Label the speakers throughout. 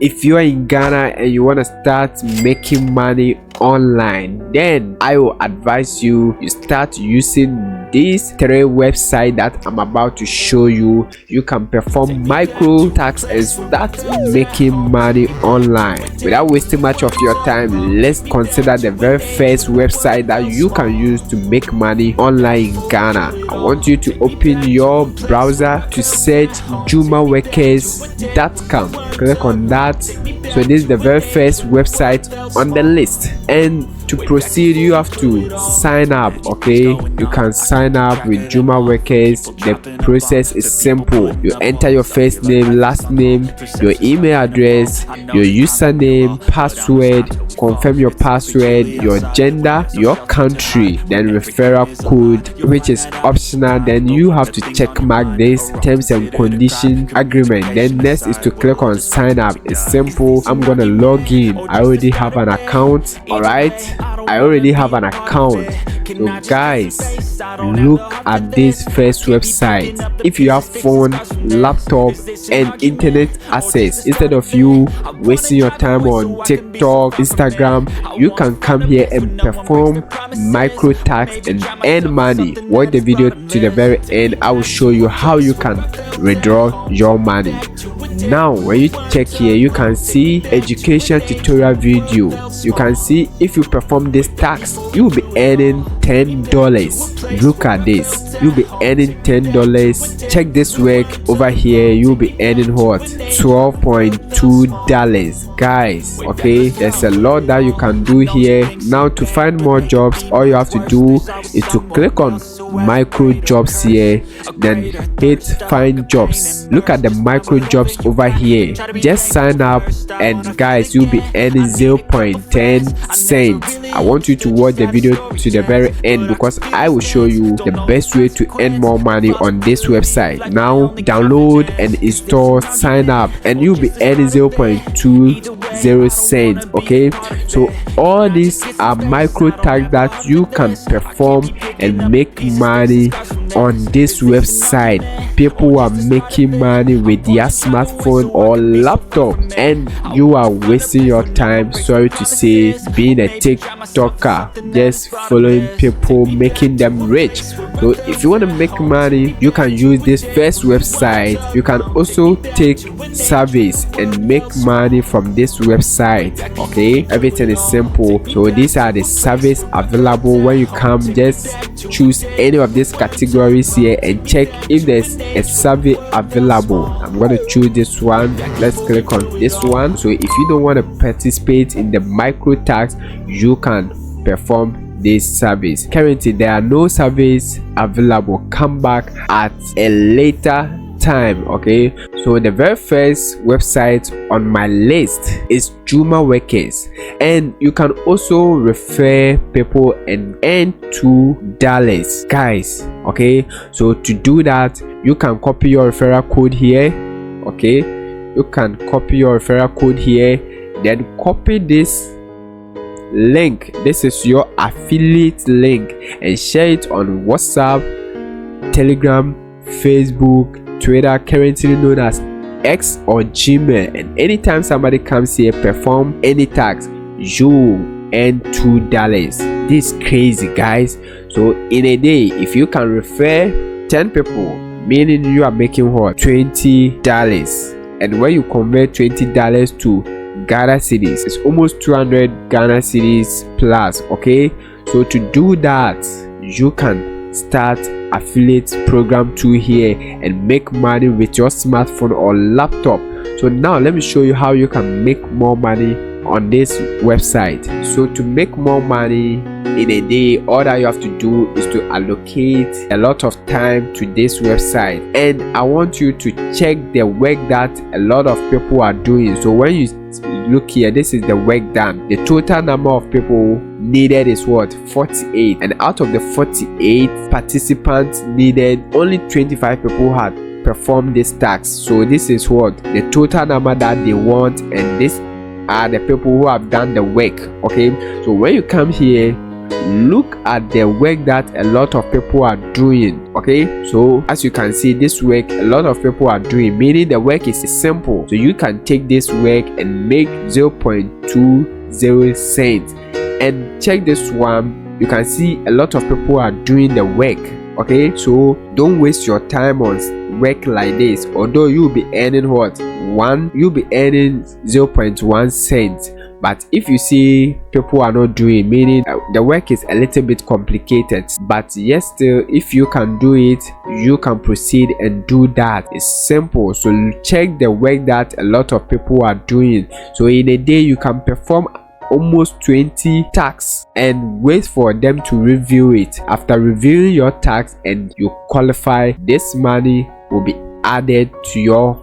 Speaker 1: If you are in Ghana and you want to start making money online, then I will advise you start using these 3 websites that I'm about to show you. You can perform micro tasks and start making money online. Without wasting much of your time, let's consider the very first website that you can use to make money online in Ghana. I want you to open your browser to search JumaWorkers.com. Click on that. So this is the very first website on the list, and to proceed you have to sign up. Okay, you can sign up with JumaWorkers. The process is simple. You enter your first name, last name, your email address, your username, password, confirm your password, your gender, your country, then referral code, which is optional. Then you have to check mark this terms and condition agreement. Then next is to click on sign up. It's simple. I'm gonna log in. I already have an account. All right, I already have an account. So guys, look at this first website. If you have phone, laptop and internet access, instead of you wasting your time on TikTok, Instagram, you can come here and perform micro tasks and earn money. Watch the video to the very end. I will show you how you can withdraw your money. Now when you check here, you can see education tutorial video. You can see if you perform this task, you will be earning $10. Look at this, you'll be earning $10. Check this work over here, you'll be earning what? $12.2, guys. Okay, there's a lot that you can do here. Now to find more jobs, all you have to do is to click on micro jobs here, then hit find jobs. Look at the micro jobs over here. Just sign up and guys, you'll be earning 0.10 cents. I want you to watch the video to the very end because I will show you the best way to earn more money on this website. Now download and install, sign up, and you'll be earning 0.20 cents. Okay, so all these are micro tasks that you can perform and make money on this website. People are making money with their smartphone or laptop, and you are wasting your time, sorry to say, being a TikToker, just following people, making them rich. So if you want to make money, you can use this first website. You can also take surveys and make money from this website. Okay, everything is simple. So these are the surveys available. When you come, just choose any of these categories here and check if there's a survey available. I'm going to choose this one. Let's click on this one. So if you don't want to participate in the micro tasks, you can perform these surveys. Currently there are no surveys available. Come back at a later time. Okay, so the very first website on my list is JumaWorkers, and you can also refer people and earn $2, guys. Okay, so to do that, you can copy your referral code here. Okay, you can copy your referral code here, then copy this link. This is your affiliate link, and share it on WhatsApp, Telegram, Facebook, Twitter, currently known as X or Gmail. And anytime somebody comes here, perform any task, you earn $2. This is crazy, guys. So in a day, if you can refer 10 people, meaning you are making what? $20. And when you convert $20 to Ghana cedis, it's almost 200 Ghana cedis plus. Okay, so to do that, you can start affiliate program tool here and make money with your smartphone or laptop. So now let me show you how you can make more money on this website. So to make more money in a day, all that you have to do is to allocate a lot of time to this website, and I want you to check the work that a lot of people are doing. So when you look here, this is the work done. The total number of people needed is what? 48, and out of the 48 participants needed, only 25 people had performed this task. So this is what the total number that they want, and this are the people who have done the work. Okay, so when you come here, look at the work that a lot of people are doing. Okay, so as you can see, this work a lot of people are doing, meaning the work is simple. So you can take this work and make 0.20 cents. And check this one, you can see a lot of people are doing the work. Okay, so don't waste your time on work like this. Although you'll be earning what? You'll be earning 0.1 cent. But if you see people are not doing, meaning the work is a little bit complicated, but yes, still if you can do it, you can proceed and do that. It's simple. So check the work that a lot of people are doing. So in a day you can perform almost 20 tasks and wait for them to review it. After reviewing your tasks and you qualify, this money will be added to your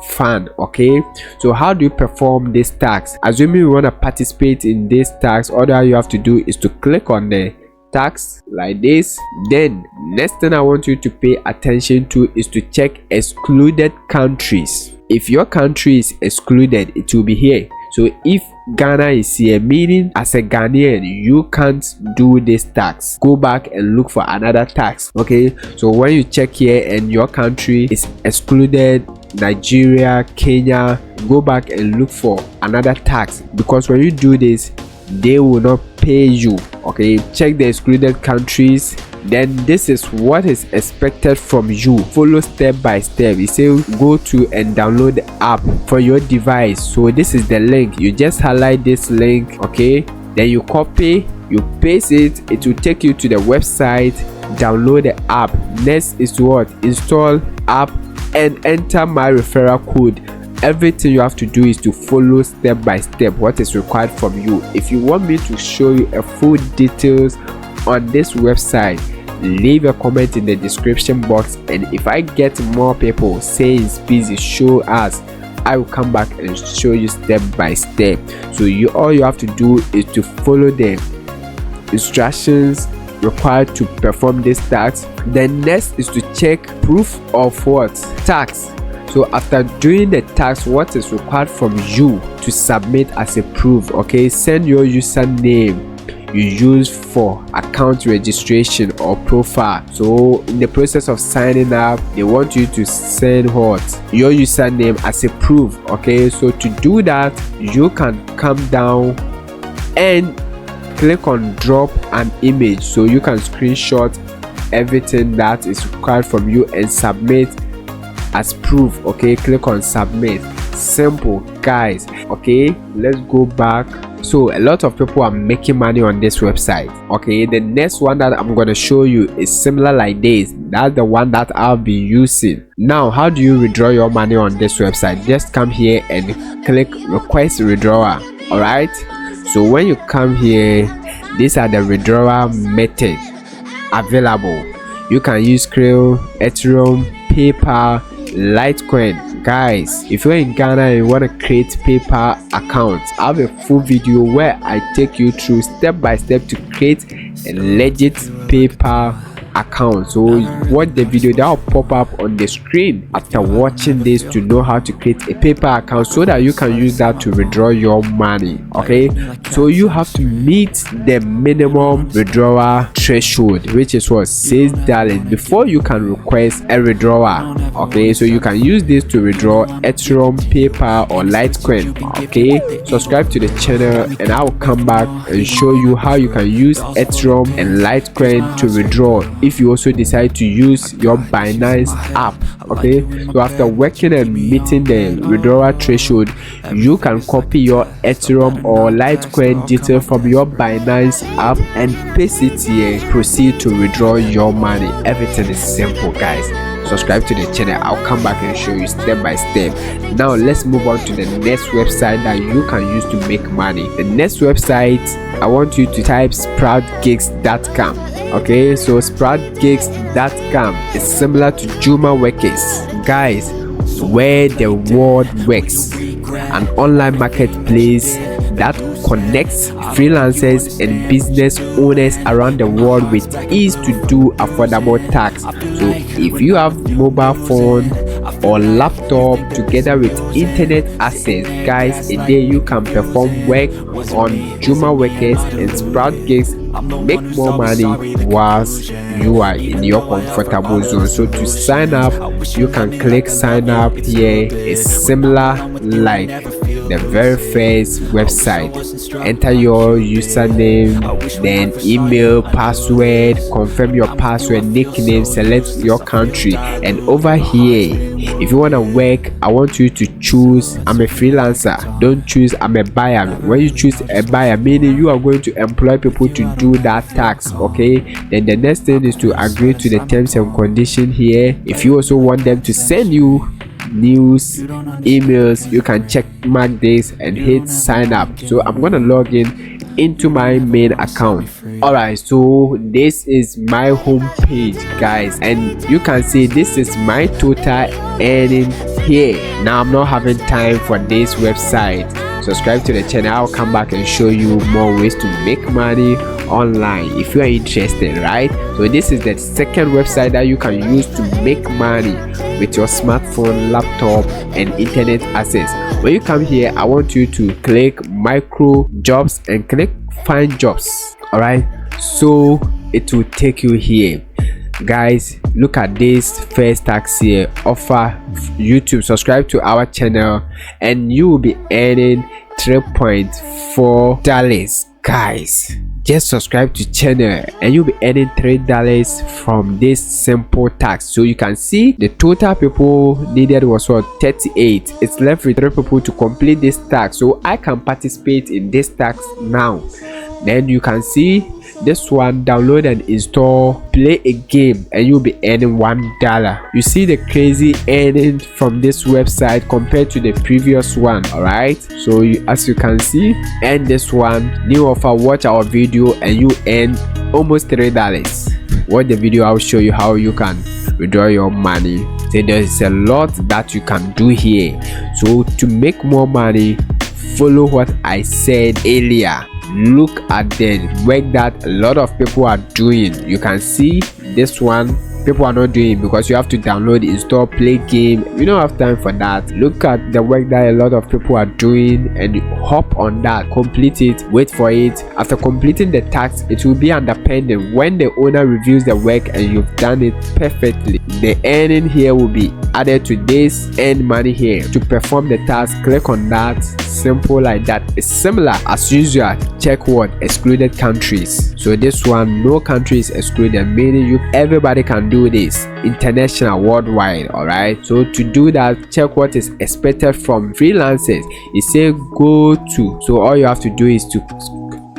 Speaker 1: fund. Okay, so how do you perform this task? Assuming you want to participate in this task, all that you have to do is to click on the tax like this. Then next thing I want you to pay attention to is to check excluded countries. If your country is excluded, it will be here. So if Ghana is here, meaning as a Ghanaian you can't do this tax, go back and look for another tax. Okay, so when you check here and your country is excluded, Nigeria, Kenya, go back and look for another tax, because when you do this they will not pay you. Okay, check the excluded countries. Then this is what is expected from you. Follow step by step. It says go to and download the app for your device. So this is the link. You just highlight this link. Okay, then you copy, you paste it, it will take you to the website. Download the app. Next is what? Install app and enter my referral code. Everything you have to do is to follow step by step what is required from you. If you want me to show you a full details on this website, leave a comment in the description box, and if I get more people saying it's busy, show us, I will come back and show you step by step. So all you have to do is to follow the instructions required to perform this task. Then next is to check proof of what? Tax. So after doing the task, what is required from you to submit as a proof? Okay, send your username you use for account registration or profile. So in the process of signing up, they want you to send what? Your username as a proof. Okay, so to do that, you can come down and click on drop an image, so you can screenshot everything that is required from you and submit as proof. Okay, click on submit. Simple, guys. Okay, let's go back. So a lot of people are making money on this website. Okay, the next one that I'm going to show you is similar like this. That's the one that I'll be using. Now, how do you withdraw your money on this website? Just come here and click request withdrawal. All right, so when you come here, these are the withdrawal methods available. You can use Krill, Ethereum, PayPal, Litecoin. Guys, if you're in Ghana and you want to create PayPal account, I have a full video where I take you through step by step to create a legit PayPal account. So watch the video that will pop up on the screen after watching this to know how to create a PayPal account so that you can use that to withdraw your money. Okay, so you have to meet the minimum withdrawal threshold, which is what, $6 before you can request a withdrawal. Okay, so you can use this to withdraw Ethereum, PayPal or Litecoin. Okay, subscribe to the channel and I will come back and show you how you can use Ethereum and Litecoin to withdraw if you also decide to use your Binance app. Okay, so after working and meeting the withdrawal threshold, you can copy your Ethereum or Litecoin detail from your Binance app and paste it here. Proceed to withdraw your money. Everything is simple, guys. Subscribe to the channel. I'll come back and show you step by step. Now let's move on to the next website that you can use to make money. The next website, I want you to type SproutGigs.com. Okay, so SproutGigs.com is similar to JumaWorkers, guys, where the world works, an online marketplace that connects freelancers and business owners around the world with ease to do affordable tasks. So if you have mobile phone or laptop together with internet access, guys, a day you can perform work on JumaWorkers and SproutGigs, make more money whilst you are in your comfortable zone. So to sign up, you can click sign up here. It's similar like the very first website. Enter your username, then email, password, confirm your password, nickname, select your country, and over here, if you want to work, I want you to choose I'm a freelancer. Don't choose I'm a buyer. When you choose a buyer, meaning you are going to employ people to do that tax, okay? Then the next thing is to agree to the terms and conditions here. If you also want them to send you news, emails, you can check mark this and hit sign up. So I'm gonna log in into my main account. Alright, so this is my home page, guys, and you can see this is my total earning here. Now I'm not having time for this website. Subscribe to the channel. I'll come back and show you more ways to make money online if you are interested, right? So this is the second website that you can use to make money with your smartphone, laptop, and internet access. When you come here, I want you to click micro jobs and click find jobs. All right, so it will take you here. Guys, look at this first tax here. Offer YouTube, subscribe to our channel and you will be earning $3.4. Guys, just subscribe to channel and you'll be earning $3 from this simple tax. So you can see the total people needed was what, 38. It's left with 3 people to complete this tax, so I can participate in this tax now. Then you can see this one, download and install, play a game, and you'll be earning $1. You see the crazy earning from this website compared to the previous one. All right, so as you can see, and this one, new offer, watch our video and you earn almost $3. Watch the video, I'll show you how you can withdraw your money. So there's a lot that you can do here. So to make more money, follow what I said earlier. Look at the work that a lot of people are doing. You can see this one people are not doing because you have to download, install, play game. We don't have time for that. Look at the work that a lot of people are doing and hop on that, complete it, wait for it. After completing the task, it will be under pending. When the owner reviews the work and you've done it perfectly, the earning here will be added to this earn money here. To perform the task, click on that. Simple like that. It's similar as usual. Check what excluded countries. So this one, no country is excluded, meaning everybody can do this, international, worldwide. All right, so to do that, check what is expected from freelancers. It say go to, so all you have to do is to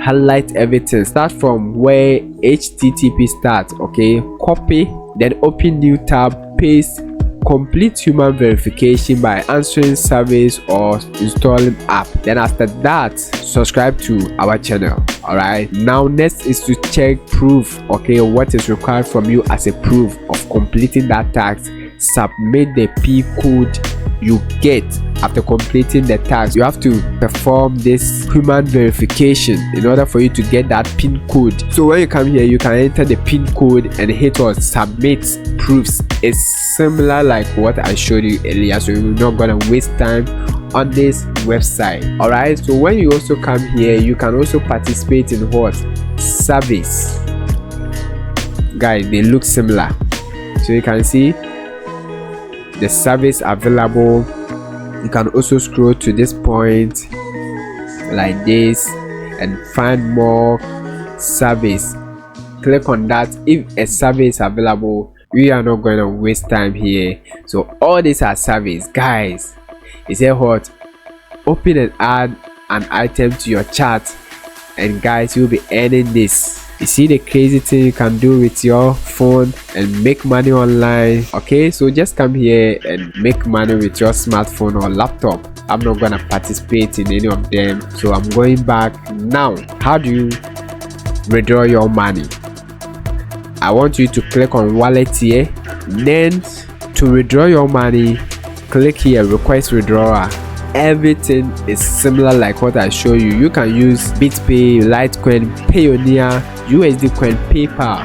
Speaker 1: highlight everything. Start from where HTTP starts, okay? Copy, then open new tab, paste, complete human verification by answering surveys or installing app. Then after that, subscribe to our channel. All right, now next is to check proof, okay? What is required from you as a proof of completing that task? Submit the P code you get after completing the task. You have to perform this human verification in order for you to get that pin code. So when you come here, you can enter the pin code and hit on submit proofs. It's similar like what I showed you earlier, so you're not gonna waste time on this website. All right, so when you also come here, you can also participate in what service. Guys, they look similar, so you can see the service available. You can also scroll to this point like this and find more service. Click on that. If a service is available, we are not going to waste time here. So all these are service. Guys, is it what? Open and add an item to your chart, and guys, you'll be earning this. You see the crazy thing you can do with your phone and make money online. Okay, so just come here and make money with your smartphone or laptop. I'm not gonna participate in any of them, so I'm going back now. How do you withdraw your money? I want you to click on wallet here. Then to withdraw your money, click here, request withdrawal. Everything is similar like what I show you. You can use BitPay, Litecoin, Payoneer, USD Coin, PayPal.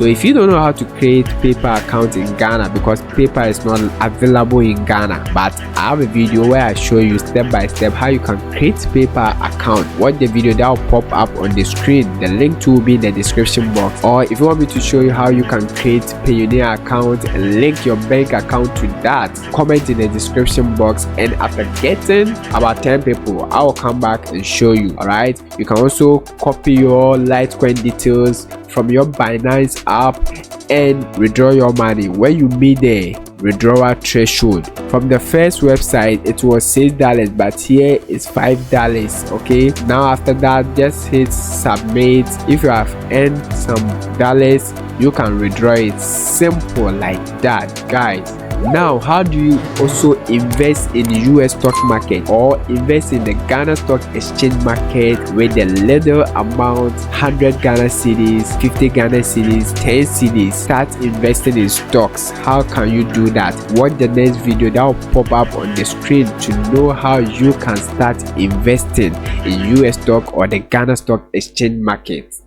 Speaker 1: So if you don't know how to create PayPal account in Ghana, because PayPal is not available in Ghana, but I have a video where I show you step by step how you can create PayPal account. Watch the video, that will pop up on the screen. The link to will be in the description box. Or if you want me to show you how you can create Payoneer account and link your bank account to that, comment in the description box, and after getting about 10 people, I will come back and show you. All right, you can also copy your Litecoin details from your Binance app and withdraw your money when you meet the withdrawal threshold. From the first website it was $6, but here it's $5. Okay, now after that just hit submit. If you have earned some dollars, you can withdraw it. Simple like that, guys. Now, how do you also invest in the US stock market or invest in the Ghana Stock Exchange market with a little amount, 100 Ghana cedis, 50 Ghana cedis, 10 cedis? Start investing in stocks. How can you do that? Watch the next video that will pop up on the screen to know how you can start investing in US stock or the Ghana Stock Exchange market.